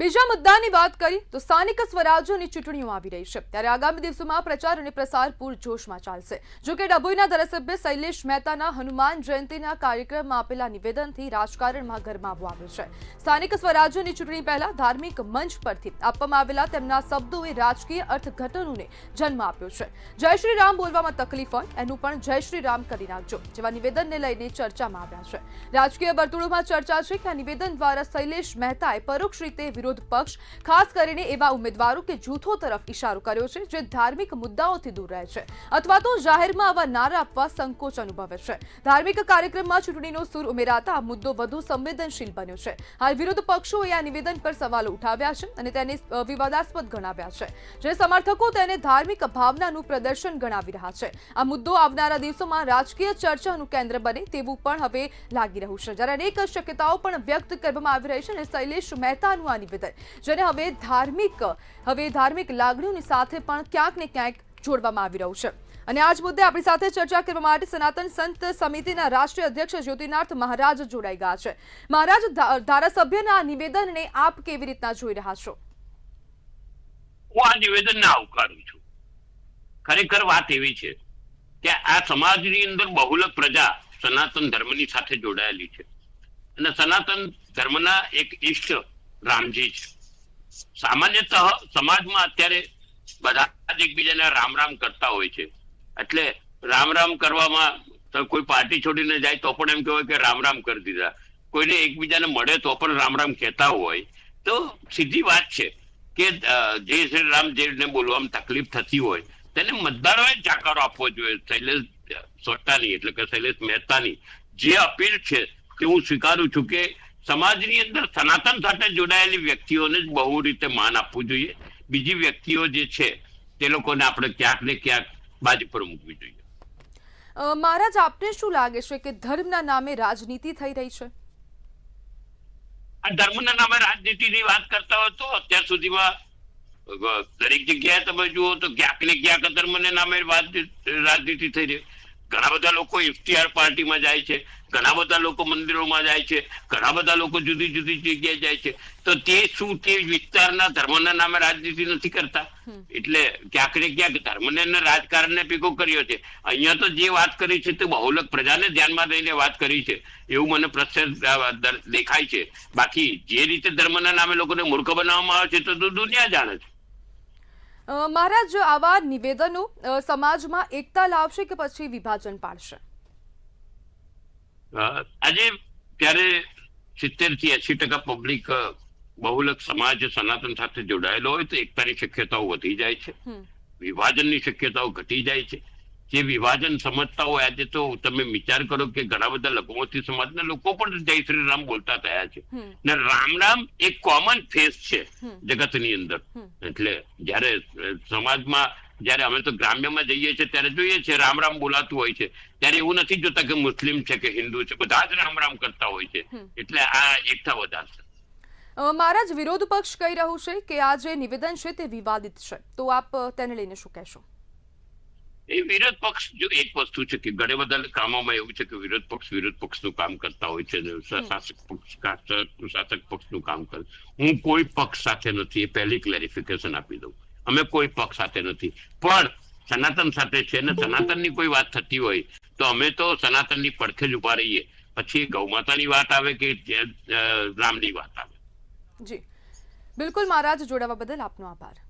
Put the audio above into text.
બીજા મુદ્દાની વાત કરી તો સ્થાનિક સ્વરાજ્યની ચૂંટણીઓ આવી રહી છે ત્યારે આગામી દિવસોમાં પ્રચાર અને પ્રસાર પૂરજોશમાં ચાલશે। જો કે ડભોઈના ધારાસભ્ય શૈલેષ મહેતાના હનુમાન જયંતીના કાર્યક્રમમાં આપેલા નિવેદનથી રાજકારણમાં ગરમાવો આવ્યો છે। સ્થાનિક સ્વરાજ્યની ચૂંટણી પહેલા ધાર્મિક મંચ પરથી આપવામાં આવેલા તેમના શબ્દોએ રાજકીય અર્થઘટનોને જન્મ આપ્યો છે। જય શ્રી રામ બોલવામાં તકલીફ હોય એનું પણ જય શ્રી રામ કરી નાખજો જેવા નિવેદનને લઈને ચર્ચામાં આવ્યા છે। રાજકીય વર્તુળોમાં ચર્ચા છે કે આ નિવેદન દ્વારા શૈલેષ મહેતાએ પરોક્ષ રીતે વિરોધ પક્ષ ખાસ કરીને એવા ઉમેદવારો કે જૂથો તરફ ઇશારો કર્યો છે જે ધાર્મિક મુદ્દાઓથી દૂર રહે છે અથવા તો જાહેરમાં આવા નારા આપવા સંકોચ અનુભવે છે। ધાર્મિક કાર્યક્રમમાં ચૂંટણીનો સૂર ઉમેરાતા આ મુદ્દો વધુ સંવેદનશીલ બન્યો છે। હાલ વિરોધ પક્ષોએ આ નિવેદન પર સવાલો ઉઠાવ્યા છે અને તેને વિવાદાસ્પદ ગણાવ્યા છે જે સમર્થકો તેને ધાર્મિક ભાવનાનું પ્રદર્શન ગણાવી રહ્યા છે। આ મુદ્દો આવનારા દિવસોમાં રાજકીય ચર્ચાનું કેન્દ્ર બને તેવું પણ હવે લાગી રહ્યું છે જ્યારે અનેક શક્યતાઓ પણ વ્યક્ત કરવામાં આવી રહી છે અને શૈલેષ મહેતાનું આ નિવેદન જેને હવે ધાર્મિક લાગણીઓની સાથે પણ ક્યાંક ને ક્યાંક જોડવામાં આવી રહ્યું છે। અને આ જ મુદ્દે આપણી સાથે ચર્ચા કરવા માટે સનાતન સંત સમિતિના રાષ્ટ્રીય અધ્યક્ષ જ્યોતિનાથ મહારાજ જોડાઈ ગયા છે। મહારાજ, ધારાસભ્યના આ નિવેદનને આપ કેવી રીતના જોઈ રહ્યા છો? હું આ નિવેદનને આવકારું છું। ખરેખર વાત એવી છે કે આ સમાજની અંદર બહુલક પ્રજા સનાતન ધર્મની સાથે જોડાયેલી છે અને સનાતન ધર્મના એક ઈષ્ટ રામજી છે। સામાન્યતઃ સમાજમાં અત્યારે બધા જ એકબીજાને રામ રામ કરતા હોય છે એટલે રામ રામ કરવામાં તો કોઈ પાર્ટી છોડીને જાય તો પણ એમ કહેવાય કે રામ રામ કરી દીધા, કોઈને એકબીજાને મળે તો પણ રામ રામ કહેતા હોય તો સીધી વાત છે કે જય શ્રી રામ જેને બોલવામાં તકલીફ થતી હોય તેને મતદારોએ જાકારો આપવો જોઈએ। શૈલેષ સોટાની એટલે કે શૈલેષ મહેતાની જે અપીલ છે તે હું સ્વીકારું છું કે સમાજની અંદર સનાતન સાથે જોડાયેલી વ્યક્તિઓને જ બહુ રીતે માન આપવું જોઈએ। બીજી વ્યક્તિઓ જે છે તે લોકોને આપણે ક્યાંક ને ક્યાંક બાજુ પર મૂકવી જોઈએ। મહારાજ, આપને શું લાગે છે કે ધર્મના નામે રાજનીતિ થઈ રહી છે? આ ધર્મના નામે રાજનીતિની વાત કરતા હોય તો અત્યાર સુધીમાં દરેક જગ્યાએ તમે જુઓ તો ક્યાંક ને ક્યાંક ધર્મના નામે રાજનીતિ થઈ રહી। ઘણા બધા લોકો ઇફ્તિયાર પાર્ટીમાં જાય છે, ઘણા બધા લોકો મંદિરોમાં જાય છે, ઘણા બધા લોકો જુદી જુદી જગ્યાએ જાય છે તો તે શું તે વિસ્તારના ધર્મના નામે રાજનીતિ નથી કરતા? એટલે ક્યાંક ને ક્યાંક ધર્મને રાજકારણને ભેગો કર્યો છે। અહીંયા તો જે વાત કરી છે તે બહુલક પ્રજાને ધ્યાનમાં લઈને વાત કરી છે એવું મને પ્રત્યક્ષ દેખાય છે। બાકી જે રીતે ધર્મના નામે લોકોને મૂર્ખ બનાવવામાં આવે છે તો દુનિયા જાણે છે। મહારાજ, આવા નિવેદનો સમાજમાં એકતા લાવશે કે પછી વિભાજન પાડશે? આજે ત્યારે 70 થી 80% પબ્લિક બહુલક સમાજ સનાતન સાથે જોડાયેલો હોય તો એકતાની શક્યતાઓ વધી જાય છે, વિભાજનની શક્યતાઓ ઘટી જાય છે। જે વિભાજન સમજતા હોય આજે તો તમે વિચાર કરો કે ઘણા બધા લઘુમતી સમાજના લોકો પણ જય શ્રી રામ બોલતા થયા છે ને રામ રામ એક કોમન ફેસ છે જગતની અંદર। એટલે જયારે સમાજમાં જયારે અમે તો ગ્રામ્યમાં જઈએ છીએ ત્યારે જોઈએ છીએ રામ રામ બોલાતું હોય છે ત્યારે એવું નથી જોતા કે મુસ્લિમ છે કે હિન્દુ છે, બધા જ રામ રામ કરતા હોય છે એટલે આ એકતા વધારશે। મહારાજ, વિરોધ પક્ષ કહી રહ્યું છે કે આ જે નિવેદન છે તે વિવાદિત છે તો આપ તેને લઈને શું કહેશો? એ વિરોધ પક્ષ જો એક વસ્તુ છે કે ઘણા બધા કામોમાં એવું છે કે વિરોધ પક્ષનું કામ કરતા હોય છે, શાસક પક્ષનું કામ કરે। હું કોઈ પક્ષ સાથે નથી, એ પહેલી ક્લેરિફિકેશન આપી દઉં। અમે કોઈ પક્ષ સાથે નથી પણ સનાતન સાથે છે ને સનાતનની કોઈ વાત થતી હોય તો અમે તો સનાતનની પડખે જ ઉભા રહીએ, પછી ગૌ માતાની વાત આવે કે રામની વાત આવે। જી બિલકુલ મહારાજ, જોડાવા બદલ આપનો આભાર।